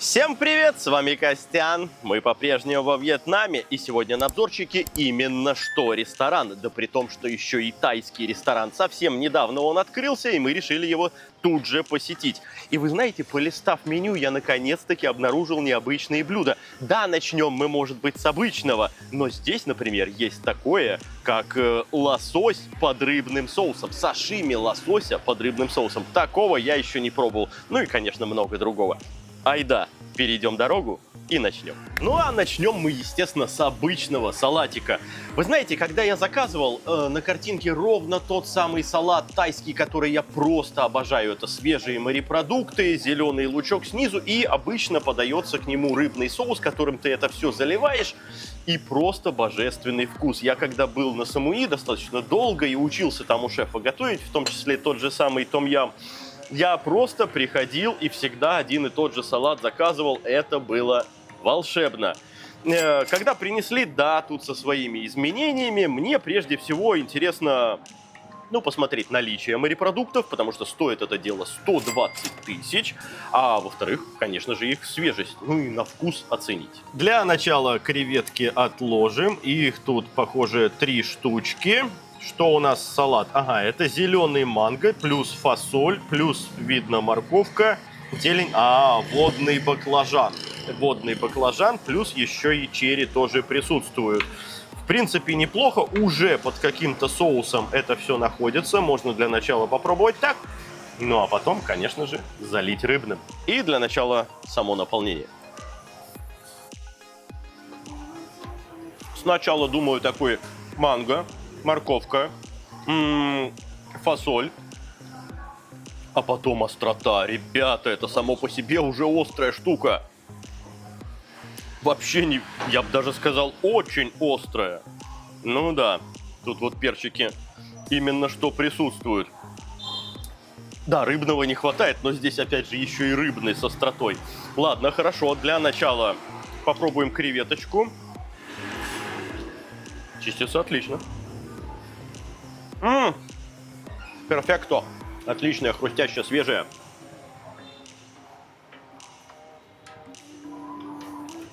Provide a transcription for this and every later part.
Всем привет, с вами Костян. Мы по-прежнему во Вьетнаме, и сегодня на обзорчике именно что ресторан. Да при том, что еще и тайский ресторан. Совсем недавно он открылся, и мы решили его тут же посетить. И вы знаете, полистав меню, я наконец-таки обнаружил необычные блюда. Да, начнем мы, может быть, с обычного, но здесь, например, есть такое, как лосось под рыбным соусом. Сашими лосося под рыбным соусом. Такого я еще не пробовал. Ну и, конечно, много другого. Айда, перейдем дорогу и начнем. Ну а начнем мы, естественно, с обычного салатика. Вы знаете, когда я заказывал, на картинке ровно тот самый салат тайский, который я просто обожаю. Это свежие морепродукты, зеленый лучок снизу, и обычно подается к нему рыбный соус, которым ты это все заливаешь, и просто божественный вкус. Я когда был на Самуи достаточно долго и учился там у шефа готовить, в том числе тот же самый том-ям, я просто приходил и всегда один и тот же салат заказывал. Это было волшебно. Когда принесли, да, тут со своими изменениями, мне прежде всего интересно, посмотреть наличие морепродуктов, потому что стоит это дело 120 тысяч, а во-вторых, конечно же, их свежесть, ну и на вкус оценить. Для начала креветки отложим, их тут, похоже, 3 штучки. Что у нас салат? Ага, это зеленый манго, плюс фасоль, плюс, видно, морковка, зелень, водный баклажан. Водный баклажан, плюс еще и черри тоже присутствуют. В принципе, неплохо, уже под каким-то соусом это все находится, можно для начала попробовать так, ну а потом, конечно же, залить рыбным. И для начала само наполнение. Сначала, думаю, такой манго, морковка, фасоль, а потом острота. Ребята, это само по себе уже острая штука. Вообще не, я бы даже сказал, очень острая. Ну да, тут вот перчики именно что присутствуют. Да, рыбного не хватает, но здесь опять же еще и рыбный с остротой. Ладно, хорошо, для начала попробуем креветочку. Чистится отлично. Перфекто. Отличная, хрустящая, свежая.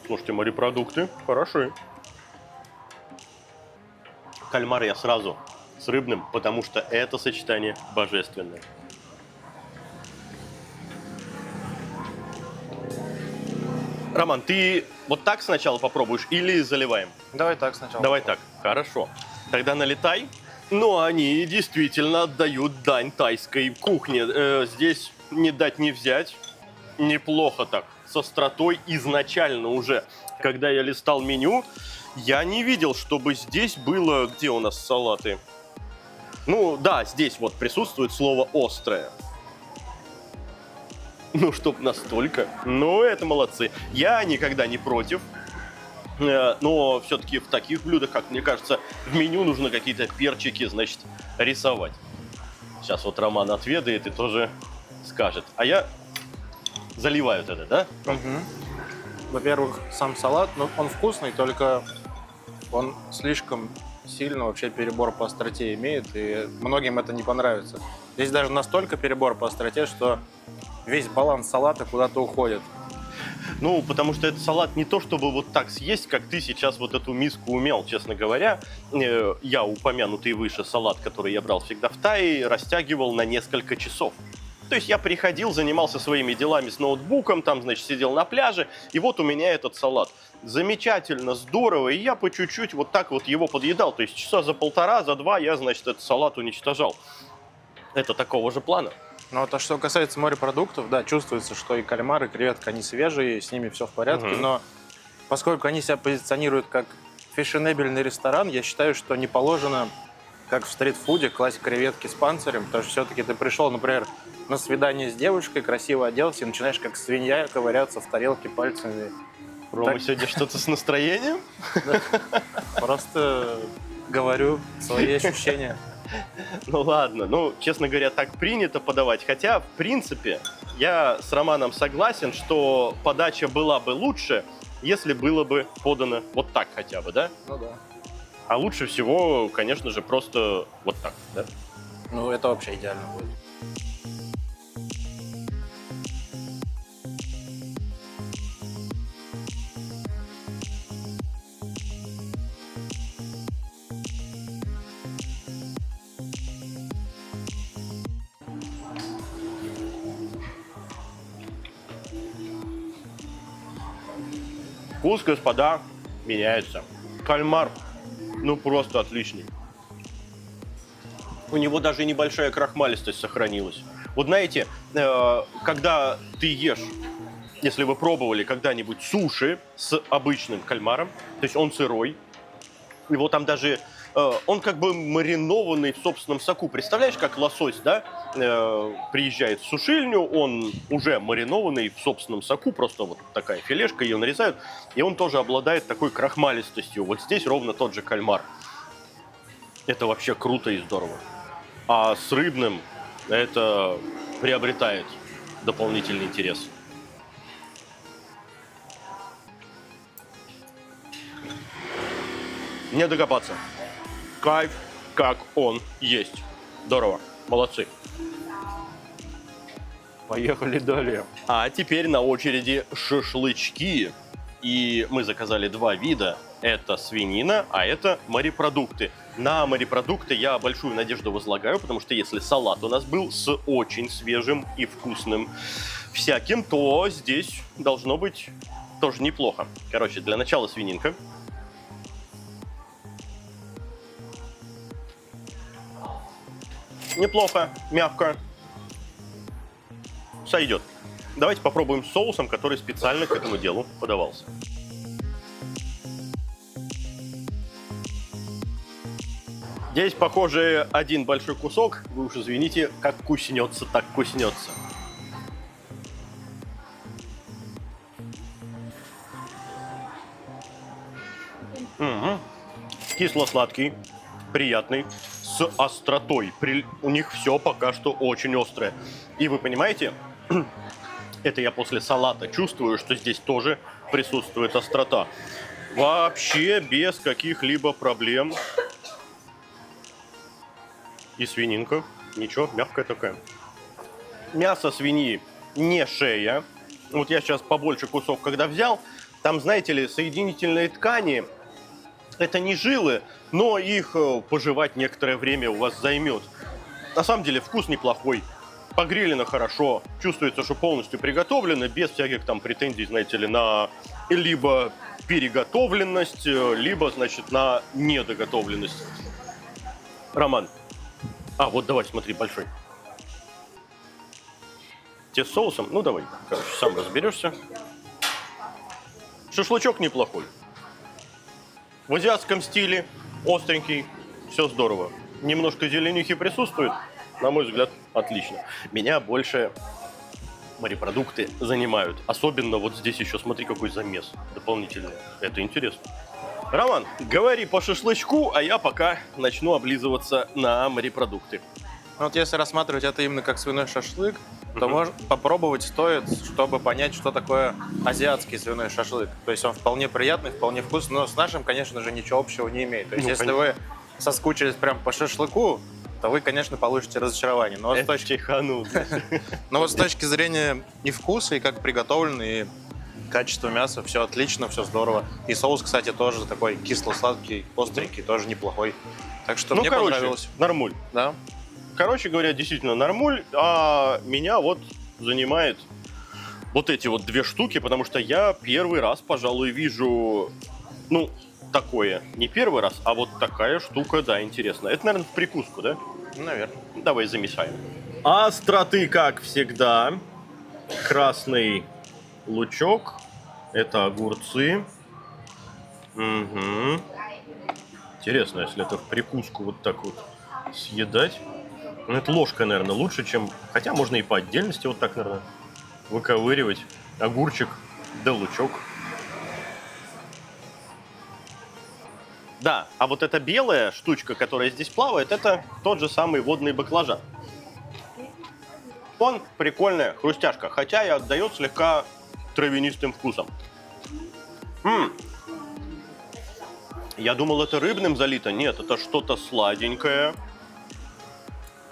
Слушайте, морепродукты хороши. Кальмар я сразу с рыбным, потому что это сочетание божественное. Роман, ты вот так сначала попробуешь или заливаем? Давай так сначала. Давай так, хорошо. Тогда налетай. Но они действительно отдают дань тайской кухне. Здесь не дать не взять. Неплохо так, с остротой изначально уже. Когда я листал меню, я не видел, чтобы здесь было... Где у нас салаты? Ну да, здесь вот присутствует слово «острое». Ну, чтоб настолько. Ну, это молодцы. Я никогда не против. Но все-таки в таких блюдах, как мне кажется, в меню нужно какие-то перчики, значит, рисовать. Сейчас вот Роман отведает и тоже скажет. А я заливаю это, да? Угу. Во-первых, сам салат, он вкусный, только он слишком сильно вообще перебор по остроте имеет, и многим это не понравится. Здесь даже настолько перебор по остроте, что весь баланс салата куда-то уходит. Ну, потому что этот салат не то, чтобы вот так съесть, как ты сейчас вот эту миску умел, честно говоря. Я упомянутый выше салат, который я брал всегда в Тае, растягивал на несколько часов. То есть я приходил, занимался своими делами с ноутбуком, там, значит, сидел на пляже, и вот у меня этот салат. Замечательно, здорово, и я по чуть-чуть вот так вот его подъедал. То есть часа за полтора, за два я, значит, этот салат уничтожал. Это такого же плана. Но то, что касается морепродуктов, да, чувствуется, что и кальмар, и креветка, они свежие, с ними все в порядке, но поскольку они себя позиционируют как фешенебельный ресторан, я считаю, что не положено, как в стритфуде, класть креветки с панцирем, потому что все-таки ты пришел, например, на свидание с девушкой, красиво оделся, и начинаешь как свинья ковыряться в тарелке пальцами. Рома, Так. сегодня что-то с настроением? Просто говорю свои ощущения. Ну ладно, честно говоря, так принято подавать. Хотя, в принципе, я с Романом согласен, что подача была бы лучше, если было бы подано вот так хотя бы, да? Ну да. А лучше всего, конечно же, просто вот так, да? Ну это вообще идеально будет. Вкус, господа, меняется. Кальмар, ну просто отличный. У него даже небольшая крахмалистость сохранилась. Вот знаете, когда ты ешь, если вы пробовали когда-нибудь суши с обычным кальмаром, то есть он сырой, его там даже, он как бы маринованный в собственном соку. Представляешь, как лосось, да, приезжает в сушильню, он уже маринованный в собственном соку, просто вот такая филешка, ее нарезают, и он тоже обладает такой крахмалистостью. Вот здесь ровно тот же кальмар. Это вообще круто и здорово. А с рыбным это приобретает дополнительный интерес. Не докопаться. Кайф, как он есть. Здорово. Молодцы. Поехали далее. А теперь на очереди шашлычки. И мы заказали два вида. Это свинина, а это морепродукты. На морепродукты я большую надежду возлагаю, потому что если салат у нас был с очень свежим и вкусным всяким, то здесь должно быть тоже неплохо. Короче, для начала свининка. Неплохо, мягко. Сойдет. Давайте попробуем с соусом, который специально к этому делу подавался. Здесь, похоже, один большой кусок. Вы уж извините, как куснется, так куснется. Угу. Кисло-сладкий, приятный, с остротой. У них все пока что очень острое. И вы понимаете, это я после салата чувствую, что здесь тоже присутствует острота. Вообще без каких-либо проблем. И свининка, ничего, мягкая такая. Мясо свиньи не шея. Вот я сейчас побольше кусок когда взял, там, знаете ли, соединительные ткани, это не жилы, но их пожевать некоторое время у вас займет. На самом деле вкус неплохой, погрелено хорошо, чувствуется, что полностью приготовлено, без всяких там претензий, знаете ли, на либо переготовленность, либо, значит, на недоготовленность. Роман. А, вот давай, смотри, большой. Те с соусом? Ну, давай, короче, сам разберешься. Шашлычок неплохой. В азиатском стиле, остренький, все здорово. Немножко зеленюхи присутствует, на мой взгляд, отлично. Меня больше морепродукты занимают. Особенно вот здесь еще, смотри, какой замес дополнительный. Это интересно. Роман, говори по шашлычку, а я пока начну облизываться на морепродукты. Вот если рассматривать это именно как свиной шашлык, то попробовать стоит, чтобы понять, что такое азиатский свиной шашлык. То есть он вполне приятный, вполне вкусный, но с нашим, конечно же, ничего общего не имеет. То есть если вы соскучились прям по шашлыку, то вы, конечно, получите разочарование. Но вот с точки зрения и вкуса, и как приготовлен, и качество мяса, все отлично, все здорово. И соус, кстати, тоже такой кисло-сладкий, остренький, тоже неплохой. Так что мне понравилось. Нормуль. Да. Короче говоря, действительно нормуль, а меня вот занимает вот эти вот две штуки, потому что я первый раз, пожалуй, вижу, ну, такое. Не первый раз, а вот такая штука, да, интересная. Это, наверное, в прикуску, да? Наверное. Давай замешаем. Остроты, как всегда. Красный лучок. Это огурцы. Угу. Интересно, если это в прикуску вот так вот съедать. Ну, это ложка, наверное, лучше, чем... Хотя можно и по отдельности вот так, наверное, выковыривать. Огурчик да лучок. Да, а вот эта белая штучка, которая здесь плавает, это тот же самый водный баклажан. Он прикольная хрустяшка, хотя и отдает слегка травянистым вкусом. Я думал, это рыбным залито. Нет, это что-то сладенькое.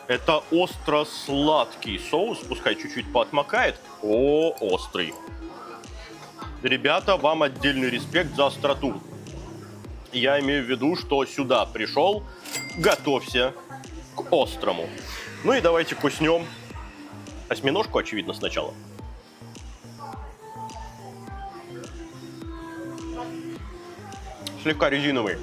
Это остро-сладкий соус. Пускай чуть-чуть поотмокает. О, острый. Ребята, вам отдельный респект за остроту. Я имею в виду, что сюда пришел, готовься к острому. Ну и давайте куснем осьминожку, очевидно, сначала. слегка резиновый.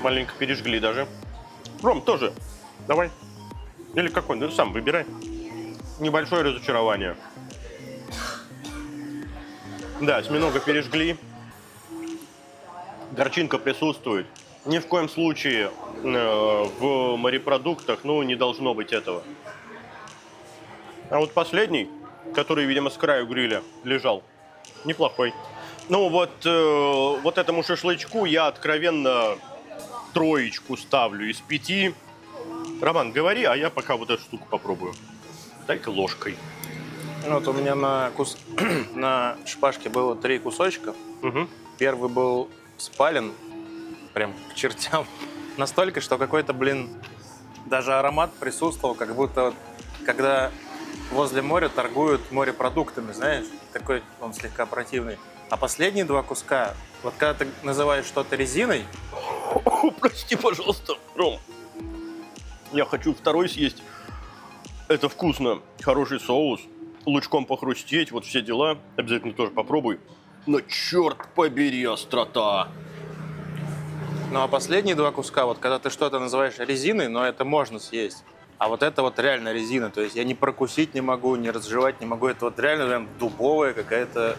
Маленько пережгли даже. Ром, тоже. Давай. Или какой? Ну, сам выбирай. Небольшое разочарование. Да, осьминога пережгли. Горчинка присутствует. Ни в коем случае в морепродуктах, ну, не должно быть этого. А вот последний, который, видимо, с краю гриля лежал, неплохой. Ну, вот этому шашлычку я откровенно 3 ставлю из 5. Роман, говори, а я пока вот эту штуку попробую. Дай-ка ложкой. Вот у меня на шпажке было 3 кусочка. Угу. Первый был спален прям к чертям. Настолько, что какой-то, даже аромат присутствовал, как будто когда возле моря торгуют морепродуктами, знаешь? Такой он слегка противный. А последние 2 куска, вот когда ты называешь что-то резиной... О, прости, пожалуйста, Ром. Я хочу второй съесть. Это вкусно. Хороший соус. Лучком похрустеть, вот все дела. Обязательно тоже попробуй. Но черт побери, острота. Ну а последние 2 куска, вот когда ты что-то называешь резиной, но это можно съесть. А вот это вот реально резина. То есть я ни прокусить не могу, ни разжевать не могу. Это вот реально прям дубовая какая-то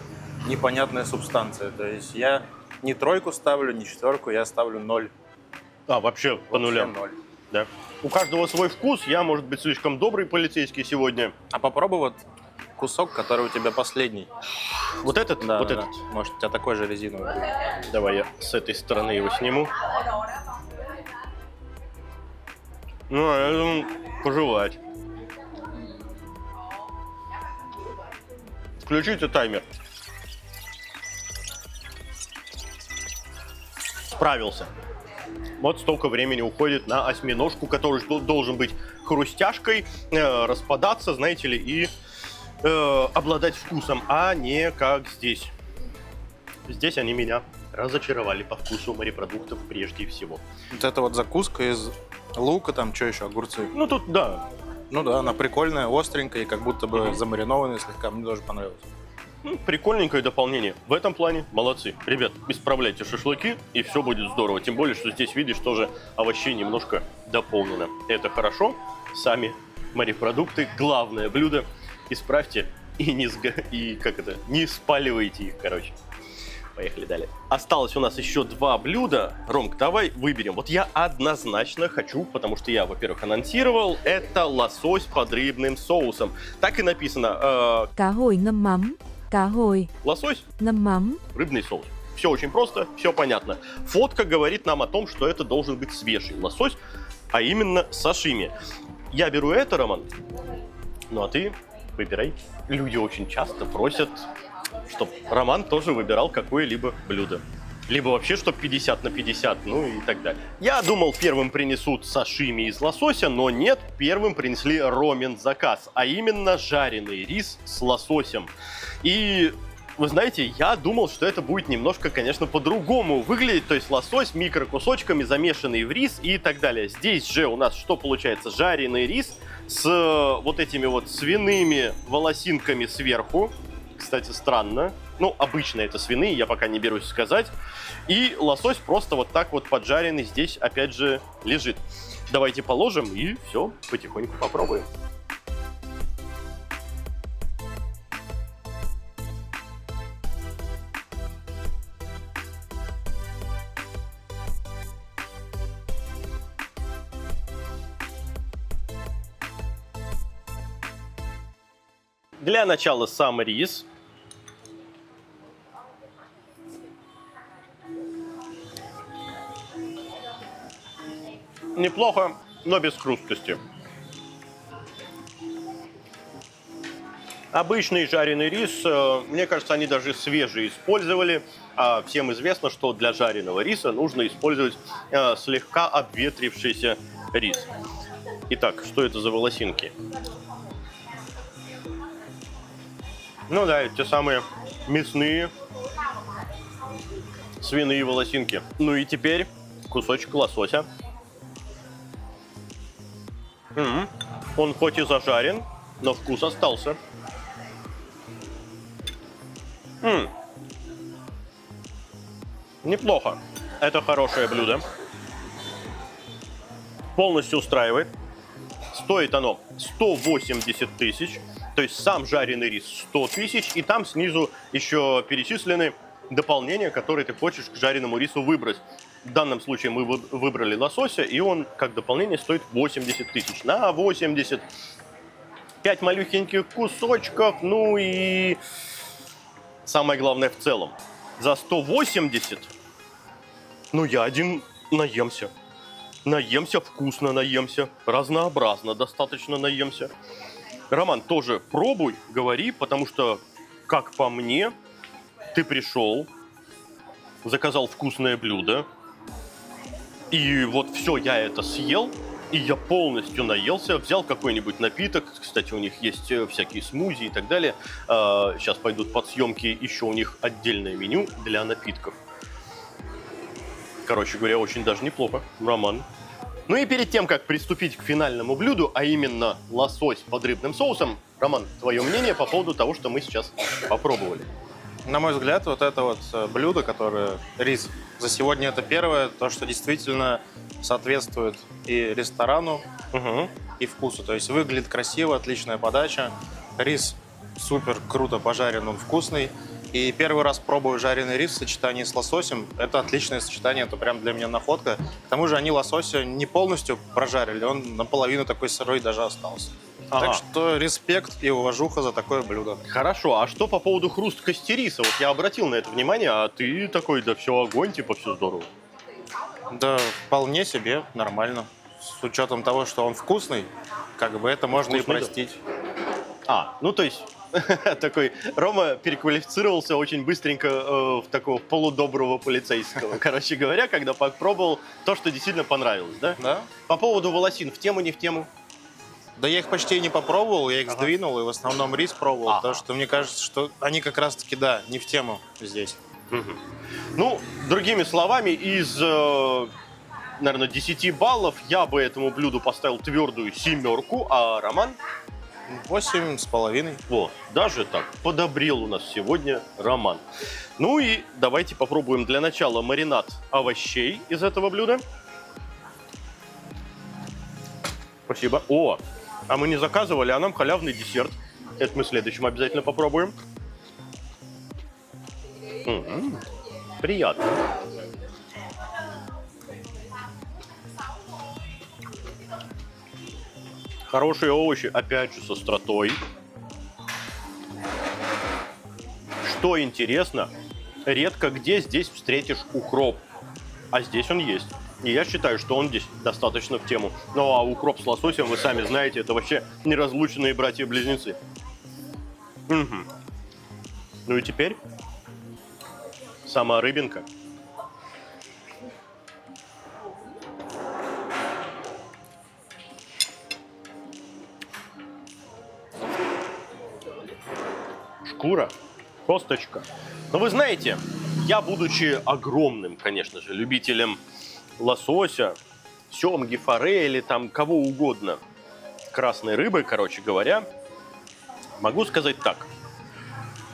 непонятная субстанция. То есть я не 3 ставлю, не 4, я ставлю 0. А, вообще по нулям. 0. Да. У каждого свой вкус. Я, может быть, слишком добрый полицейский сегодня. А попробуй вот кусок, который у тебя последний. Вот этот? Да, вот да, этот. да. Может, у тебя такой же резиновый будет. Давай я с этой стороны его сниму. Ну, это пожевать. Включите таймер. Справился. Вот столько времени уходит на осьминожку, который должен быть хрустяшкой, распадаться, знаете ли, и обладать вкусом, а не как здесь. Здесь они меня разочаровали по вкусу морепродуктов прежде всего. Вот это вот закуска из лука, там что еще, огурцы. Ну тут да. Ну да, она прикольная, остренькая и как будто бы замаринованная слегка. Мне тоже понравилось. Ну, прикольненькое дополнение. В этом плане молодцы. Ребят, исправляйте шашлыки, и все будет здорово. Тем более, что здесь, видишь, тоже овощей немножко дополнено. Это хорошо. Сами морепродукты, главное блюдо. Исправьте и не спаливайте их, короче. Поехали далее. Осталось у нас еще 2 блюда. Ромк, давай выберем. Вот я однозначно хочу, потому что я, во-первых, анонсировал, это лосось под рыбным соусом. Так и написано. Cá hồi ngâm mắm, cá hồi Лосось, ngâm mắm. рыбный соус. Все очень просто, все понятно. Фотка говорит нам о том, что это должен быть свежий лосось, а именно сашими. Я беру это, Роман. Ну а ты выбирай. Люди очень часто просят, чтобы Роман тоже выбирал какое-либо блюдо. Либо вообще, чтобы 50 на 50, ну и так далее. Я думал, первым принесут сашими из лосося, но нет, первым принесли Ромин заказ, а именно жареный рис с лососем. И вы знаете, я думал, что это будет немножко, конечно, по-другому выглядеть, то есть лосось микрокусочками, замешанный в рис и так далее. Здесь же у нас что получается? Жареный рис с вот этими вот свиными волосинками сверху. Кстати, странно. Ну, обычно это свиные, я пока не берусь сказать. И лосось просто вот так вот поджаренный здесь, опять же, лежит. Давайте положим и все, потихоньку попробуем. Для начала сам рис. Неплохо, но без хрусткости. Обычный жареный рис, мне кажется, они даже свежий использовали. А всем известно, что для жареного риса нужно использовать слегка обветрившийся рис. Итак, что это за волосинки? Ну да, это те самые мясные свиные волосинки. Ну и теперь кусочек лосося. Он хоть и зажарен, но вкус остался. Неплохо. Это хорошее блюдо. Полностью устраивает. Стоит оно 180 тысяч. То есть сам жареный рис 100 тысяч. И там снизу еще перечислены дополнения, которые ты хочешь к жареному рису выбрать. В данном случае мы выбрали лосося, и он как дополнение стоит 80 тысяч. На 80. 5 малюсеньких кусочков. Ну и самое главное в целом. За 180, ну я один наемся. Наемся, вкусно наемся. Разнообразно достаточно наемся. Роман, тоже пробуй, говори, потому что, как по мне, ты пришел, заказал вкусное блюдо, и вот все, я это съел, и я полностью наелся, взял какой-нибудь напиток, кстати, у них есть всякие смузи и так далее, сейчас пойдут подсъемки, еще у них отдельное меню для напитков. Короче говоря, очень даже неплохо, Роман. Ну и перед тем, как приступить к финальному блюду, а именно лосось под рыбным соусом, Роман, твое мнение по поводу того, что мы сейчас попробовали? На мой взгляд, вот это вот блюдо, которое рис за сегодня, это первое, то, что действительно соответствует и ресторану, и вкусу. То есть выглядит красиво, отличная подача. Рис супер круто пожарен, он вкусный. И первый раз пробую жареный рис в сочетании с лососем. Это отличное сочетание, это прям для меня находка. К тому же они лосося не полностью прожарили, он наполовину такой сырой даже остался. Ага. Так что респект и уважуха за такое блюдо. Хорошо, а что по поводу хрусткости риса? Вот я обратил на это внимание, а ты такой, да все огонь, типа все здорово. Да, вполне себе нормально. С учетом того, что он вкусный, как бы это можно Вкусный, и простить. Ну то есть такой Рома переквалифицировался очень быстренько в такого полудоброго полицейского. Короче говоря, когда попробовал то, что действительно понравилось, да? Да? По поводу волосин, в тему, не в тему? Да я их почти не попробовал, я их сдвинул, и в основном рис пробовал, потому что мне кажется, что они как раз-таки, да, не в тему здесь. Ну, другими словами, из, наверное, 10 баллов я бы этому блюду поставил твердую 7, а Роман? 8,5. Вот, даже так, подобрел у нас сегодня Роман. Ну и давайте попробуем для начала маринад овощей из этого блюда. Спасибо. О, а мы не заказывали, а нам халявный десерт. Это мы в следующем обязательно попробуем. Приятно. Хорошие овощи, опять же, с остротой. Что интересно, редко где здесь встретишь укроп. А здесь он есть. И я считаю, что он здесь достаточно в тему. Ну а укроп с лососем, вы сами знаете, это вообще неразлучные братья-близнецы. Ну и теперь сама рыбинка. Шкура, косточка. Но вы знаете, я, будучи огромным, конечно же, любителем лосося, семги, форели, там кого угодно, красной рыбы, короче говоря, могу сказать так.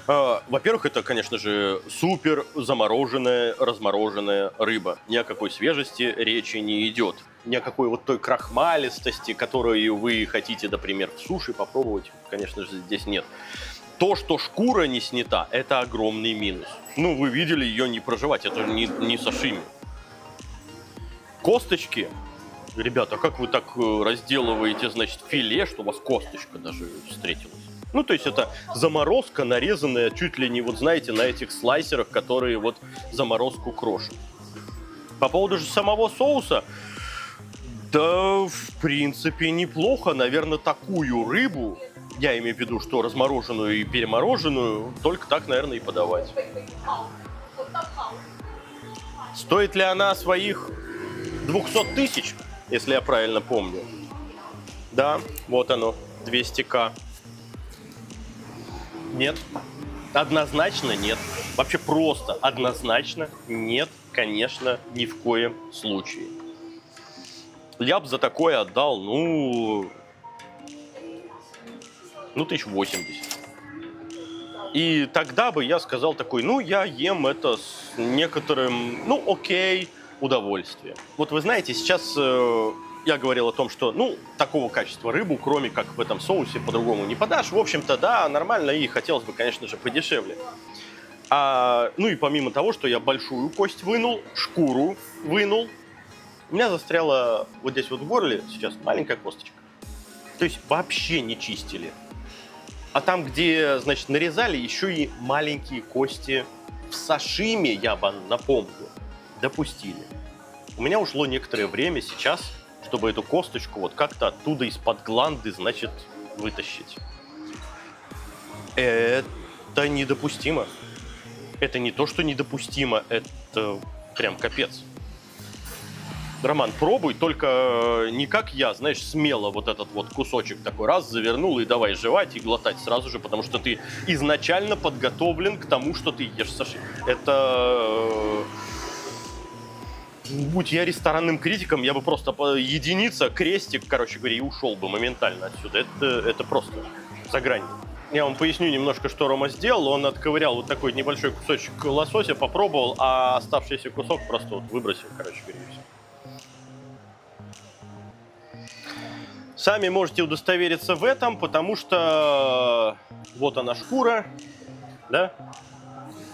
Во-первых, это, конечно же, супер замороженная, размороженная рыба. Ни о какой свежести речи не идет. Ни о какой вот той крахмалистости, которую вы хотите, например, в суши попробовать, конечно же, здесь нет. То, что шкура не снята, это огромный минус. Ну, вы видели ее не проживать, это не сашими. Косточки. Ребята, как вы так разделываете, значит, филе, что у вас косточка даже встретилась? Ну, то есть это заморозка, нарезанная чуть ли не, вот знаете, на этих слайсерах, которые вот заморозку крошат. По поводу же самого соуса, да, в принципе, неплохо. Наверное, такую рыбу, я имею в виду, что размороженную и перемороженную, только так, наверное, и подавать. Стоит ли она своих 200 тысяч, если я правильно помню? Да, вот оно, 200к. Нет. Однозначно нет. Вообще просто однозначно нет, конечно, ни в коем случае. Я бы за такое отдал, ну 1080. И тогда бы я сказал такой, ну, я ем это с некоторым, ну, окей, удовольствием. Вот вы знаете, сейчас я говорил о том, что, ну, такого качества рыбу, кроме как в этом соусе, по-другому не подашь. В общем-то, да, нормально, и хотелось бы, конечно же, подешевле. Ну и помимо того, что я большую кость вынул, шкуру вынул, у меня застряла вот здесь вот в горле сейчас маленькая косточка. То есть вообще не чистили. А там, где, значит, нарезали, еще и маленькие кости в сашими, я вам напомню, допустили. У меня ушло некоторое время сейчас, чтобы эту косточку вот как-то оттуда из-под гланды, значит, вытащить. Это недопустимо. Это не то, что недопустимо, это прям капец. Роман, пробуй, только не как я, знаешь, смело вот этот вот кусочек такой раз завернул и давай жевать и глотать сразу же, потому что ты изначально подготовлен к тому, что ты ешь сашими. Это... Будь я ресторанным критиком, я бы просто единица, крестик, короче говоря, и ушел бы моментально отсюда. Это просто за гранью. Я вам поясню немножко, что Рома сделал. Он отковырял вот такой небольшой кусочек лосося, попробовал, а оставшийся кусок просто вот выбросил, короче говоря, и все. Сами можете удостовериться в этом, потому что вот она шкура, да?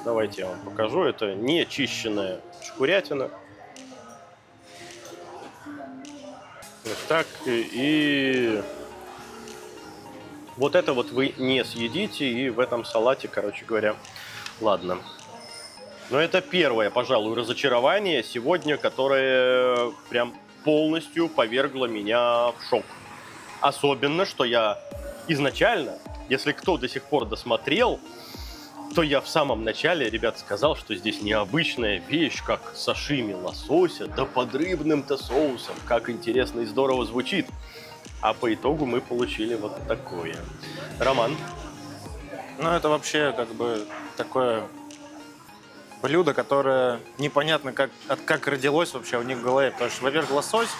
Давайте я вам покажу. Это не чищенная шкурятина. Вот так. И вот это вот вы не съедите, и в этом салате, короче говоря, ладно. Но это первое, пожалуй, разочарование сегодня, которое прям полностью повергло меня в шок. Особенно, что я изначально, если кто до сих пор досмотрел, то я в самом начале, ребят, сказал, что здесь необычная вещь, как сашими лосося, да под рыбным-то соусом. Как интересно и здорово звучит. А по итогу мы получили вот такое. Роман? Ну, это вообще как бы такое блюдо, которое непонятно, как родилось вообще у них в голове. Потому что, во-первых, лосось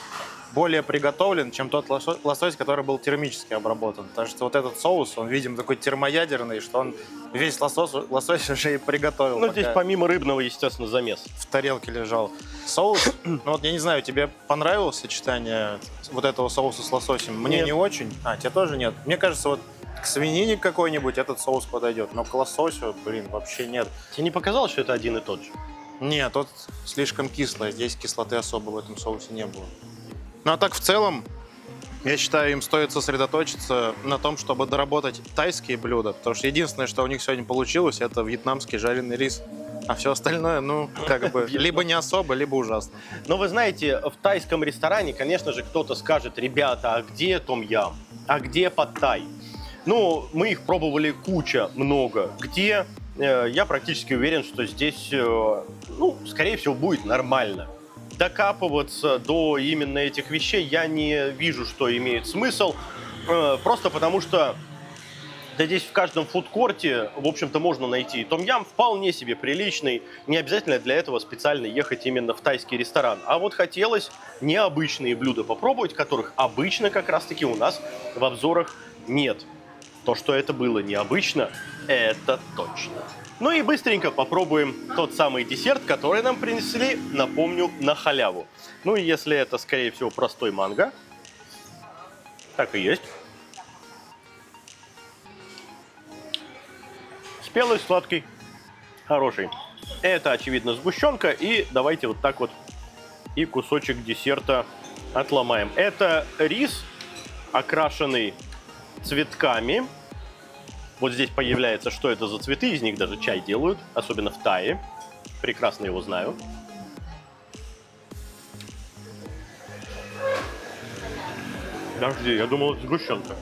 более приготовлен, чем тот лосось, который был термически обработан. Потому что вот этот соус, он, видимо, такой термоядерный, что он весь лосось уже и приготовил. Ну, здесь помимо рыбного, естественно, замес. В тарелке лежал соус. Ну вот, я не знаю, тебе понравилось сочетание вот этого соуса с лососем? Мне Нет. не очень. Тебе тоже нет? Мне кажется, вот к свинине какой-нибудь этот соус подойдет, но к лососю, вообще нет. Тебе не показалось, что это один и тот же? Нет, тот слишком кислый. Здесь кислоты особо в этом соусе не было. Ну а так в целом, я считаю, им стоит сосредоточиться на том, чтобы доработать тайские блюда, потому что единственное, что у них сегодня получилось, это вьетнамский жареный рис. А все остальное, ну, как бы, либо не особо, либо ужасно. Но вы знаете, в тайском ресторане, конечно же, кто-то скажет: ребята, а где том-ям? А где пад-тай? Ну, мы их пробовали куча, много. Где? Я практически уверен, что здесь, ну, скорее всего, будет нормально. Докапываться до именно этих вещей я не вижу, что имеет смысл. Просто потому что да здесь в каждом фудкорте, в общем-то, можно найти том-ям вполне себе приличный. Не обязательно для этого специально ехать именно в тайский ресторан. А вот хотелось необычные блюда попробовать, которых обычно как раз-таки у нас в обзорах нет. То, что это было необычно, это точно. Ну и быстренько попробуем тот самый десерт, который нам принесли, напомню, на халяву. Ну и если это, скорее всего, простой манго, так и есть. Спелый, сладкий, хороший. Это, очевидно, сгущенка. И давайте вот так вот и кусочек десерта отломаем. Это рис, окрашенный цветками. Вот здесь появляется, что это за цветы. Из них даже чай делают, особенно в Тае. Прекрасно его знаю. Подожди, я думал, это сгущенка.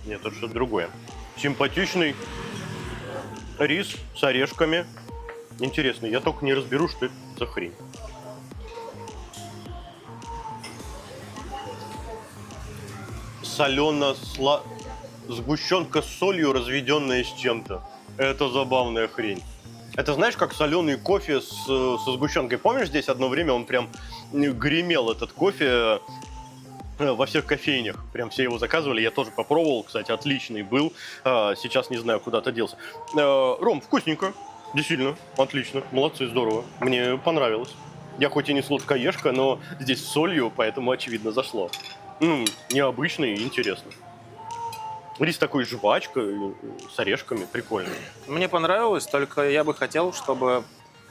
Нет, это что-то другое. Симпатичный рис с орешками. Интересно, я только не разберу, что это за хрень. Сгущенка с солью, разведенная с чем-то. Это забавная хрень. Это знаешь, как соленый кофе со сгущенкой. Помнишь, здесь одно время он прям гремел, этот кофе. во всех кофейнях. Прям все его заказывали, я тоже попробовал, кстати, отличный был. Сейчас не знаю, куда-то делся. Ром, вкусненько, действительно, отлично, молодцы, здорово. Мне понравилось. Я хоть и не сладкоежка, но здесь с солью, поэтому, очевидно, зашло. Необычно и интересно. Рис такой жвачка, с орешками, прикольно. Мне понравилось, только я бы хотел, чтобы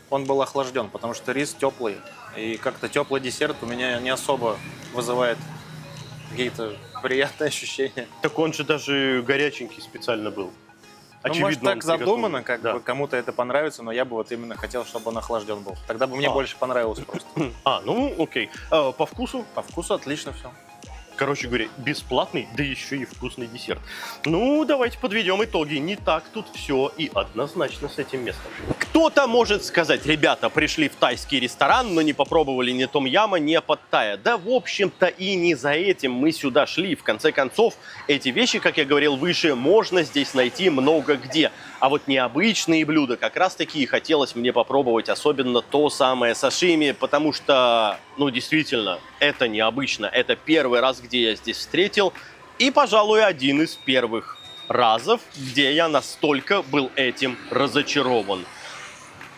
он был охлажден, потому что рис теплый. И как-то теплый десерт у меня не особо вызывает какие-то приятные ощущения. Так он же даже горяченький специально был. Ну, может, так он задумано, приготовлен. как Да. бы кому-то это понравится, но я бы вот именно хотел, чтобы он охлажден был. Тогда бы мне больше понравилось просто. Ну окей. По вкусу? По вкусу отлично все. Короче говоря, бесплатный, да еще и вкусный десерт. Ну, давайте подведем итоги. Не так тут все и однозначно с этим местом. Кто-то может сказать: ребята, пришли в тайский ресторан, но не попробовали ни том-яма, ни пад-тая. Да, в общем-то, и не за этим мы сюда шли. В конце концов, эти вещи, как я говорил выше, можно здесь найти много где. А вот необычные блюда как раз-таки хотелось мне попробовать, особенно то самое сашими, потому что, действительно, это необычно. Это первый раз, где я здесь встретил, и, пожалуй, один из первых разов, где я настолько был этим разочарован.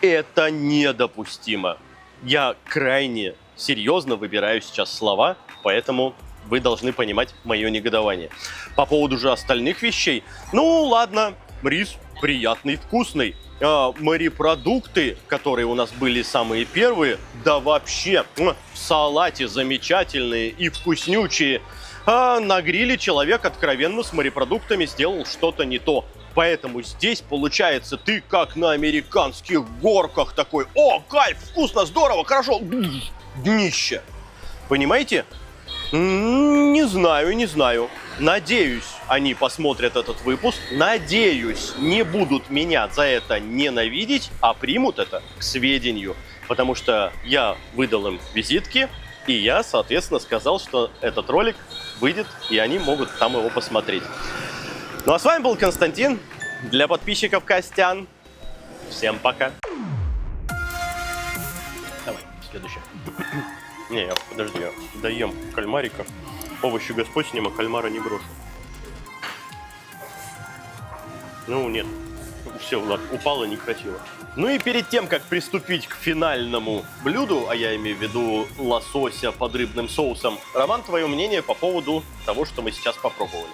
Это недопустимо. Я крайне серьезно выбираю сейчас слова, поэтому вы должны понимать мое негодование. По поводу же остальных вещей, ладно, рис приятный, вкусный. Морепродукты, которые у нас были самые первые, да вообще в салате замечательные и вкуснючие. На гриле человек откровенно с морепродуктами сделал что-то не то. Поэтому здесь, получается, ты как на американских горках такой: о, кайф, вкусно, здорово, хорошо, днище. Понимаете? Не знаю. Надеюсь, они посмотрят этот выпуск. Надеюсь, не будут меня за это ненавидеть, а примут это к сведению. Потому что я выдал им визитки, и я, соответственно, сказал, что этот ролик выйдет, и они могут там его посмотреть. Ну а с вами был Константин. Для подписчиков Костян. Всем пока. Давай, следующее. Не, подожди, я доем кальмарика. Овощи Господь с ним, а кальмара не брошу. Нет. Все, Влад, упало некрасиво. И перед тем, как приступить к финальному блюду, а я имею в виду лосося под рыбным соусом, Роман, твое мнение по поводу того, что мы сейчас попробовали?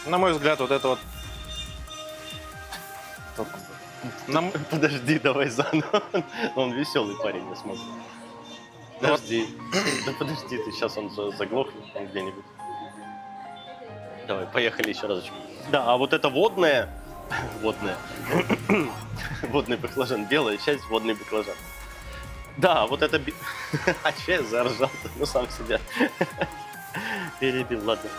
На мой взгляд, вот это вот... Подожди, давай заново. Он веселый парень, я смотрю. Подожди. Да подожди, сейчас он заглохнет там где-нибудь. Давай, поехали еще разочек. Да, а вот это водное... Водный баклажан. Белая часть, водный баклажан. Да, вот это... А че я заржал-то? Сам себя перебил, ладно.